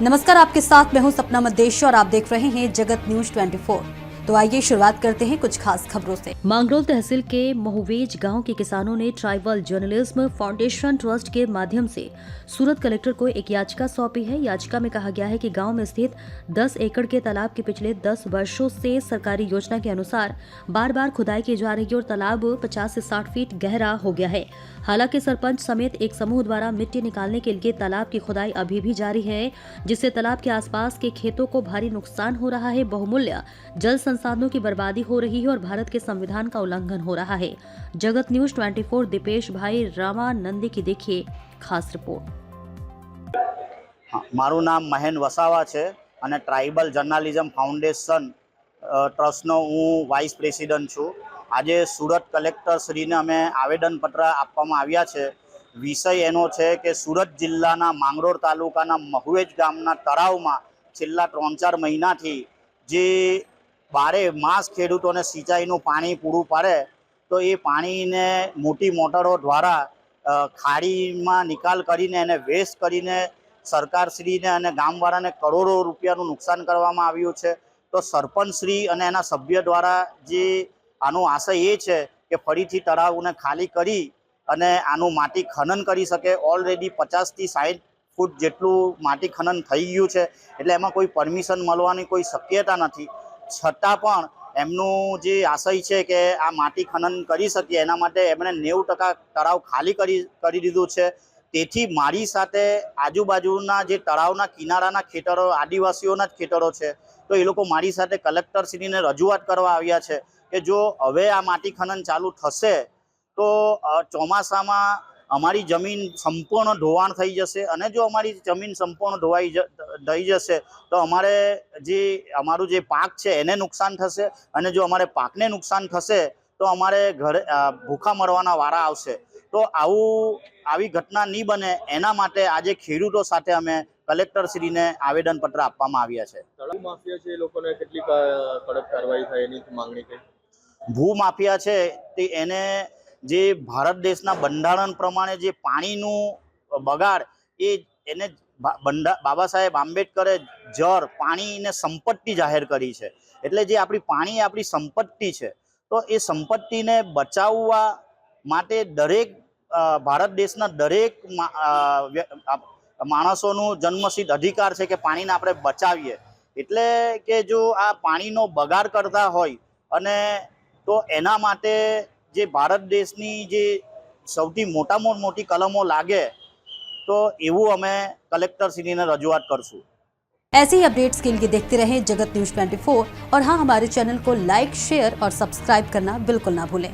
नमस्कार, आपके साथ मैं हूं सपना मदेशी और आप देख रहे हैं जगत न्यूज 24। तो आइए शुरुआत करते हैं कुछ खास खबरों से। मांगरोल तहसील के महुवेज गांव के किसानों ने ट्राइबल जर्नलिज्म फाउंडेशन ट्रस्ट के माध्यम से सूरत कलेक्टर को एक याचिका सौंपी है। याचिका में कहा गया है कि गांव में स्थित 10 एकड़ के तालाब के पिछले 10 वर्षों से सरकारी योजना के अनुसार बार बार खुदाई की जा रही है और तालाब 50 से 60 फीट गहरा हो गया है। हालांकि सरपंच समेत एक समूह द्वारा मिट्टी निकालने के लिए तालाब की खुदाई अभी भी जारी है, जिससे तालाब के आसपास के खेतों को भारी नुकसान हो रहा है। बहुमूल्य जल संसाधनों की बर्बादी हो रही है और भारत के संविधान का उल्लंघन हो रहा है। जगत न्यूज 24 दीपेश भाई रामानंदी की देखिए खास रिपोर्ट। मारू नाम महेन वसावा है और ट्राइबल जर्नलिज्म फाउंडेशन ट्रस्टनो हूँ वाइस प्रेसिडेंट छूँ। आज सूरत कलेक्टर श्री ने अमे आवेदनपत्र आपवामां आव्या छे। विषय एनो छे के सूरत जिल्लाना मांगरोळ तालुकाना महुवेज गामना तळावमां छेल्ला 3-4 महीनाथी जे 12 मास खेडूतोने सिंचाईनुं पाणी पूरुं पाडे तो ए पाणीने मोटी मोटरो द्वारा खाड़ीमां निकाल करीने अने वेस्ट करीने सरकारश्रीने अने गामवाळाने करोड़ों रूपियानुं नुकसान करवामां आव्युं छे। तो सरपंचश्री अने एना सभ्य द्वारा जे आनो आशय ए छे के फरीथी तळावने खाली करी अने आनुं माटी खनन करी सके। ऑलरेडी 50 થી 60 फूट जेटलुं माटी खनन थई गयुं छे, एटले एमां कोई परमिशन मळवानी कोई शक्यता नथी। छतां पण एमनुं जे आशय छे के आ माटी खनन करी शकीए एना माटे एमणे 90% तळाव खाली करी दीधुं छे। तेथी मारी साथे आजुबाजुना जे तळावना किनाराना खेतरो आदिवासीओना ज खेतरो छे, तो ए लोको मारी साथे कलेक्टरश्रीने रजूआत करवा आव्या छे के जो हवे आ माटी खनन चालू थशे तो ચોમાસામાં અમારી જમીન સંપૂર્ણ ધોવાણ થઈ જશે અને જો અમારી જમીન સંપૂર્ણ ધોવાઈ થઈ જશે તો અમારે જે અમારું જે પાક છે એને નુકસાન થશે અને જો અમારે પાકને નુકસાન થશે તો અમારે ઘરે ભૂખા મરવાના વારા આવશે। તો આવી ઘટના નહીં બને એના માટે આજે ખેડૂતો સાથે અમે કલેક્ટરશ્રીને આવેદનપત્ર આપવામાં આવ્યા છે। તળાવ માફિયા છે એ લોકોને કેટલી કડક કાર્યવાહી થાય એની માંગણી કરી। ભૂ માફિયા છે તે એને જે ભારત દેશના બંધારણ પ્રમાણે જે પાણીનું બગાડ એને બાબા સાહેબ આંબેડકરે જળ પાણીને સંપત્તિ જાહેર કરી છે। એટલે જે આપણી પાણી આપણી સંપત્તિ છે તો એ સંપત્તિને બચાવવા માટે દરેક ભારત દેશના દરેક માણસોનું જન્મસિદ્ધ અધિકાર છે કે પાણીને આપણે બચાવીએ। એટલે કે જો આ પાણીનો બગાડ કરતા હોય અને તો એના માટે जे भारत देशनी जे सौथी मोटामां मोटी कलमों लागे तो एवं अमे कलेक्टर श्री ने रजूआत करशुं। ऐसे ही अपडेट्स के लिए देखते रहें जगत न्यूज 24 और हाँ, हमारे चैनल को लाइक, शेयर और सब्सक्राइब करना बिल्कुल ना भूलें।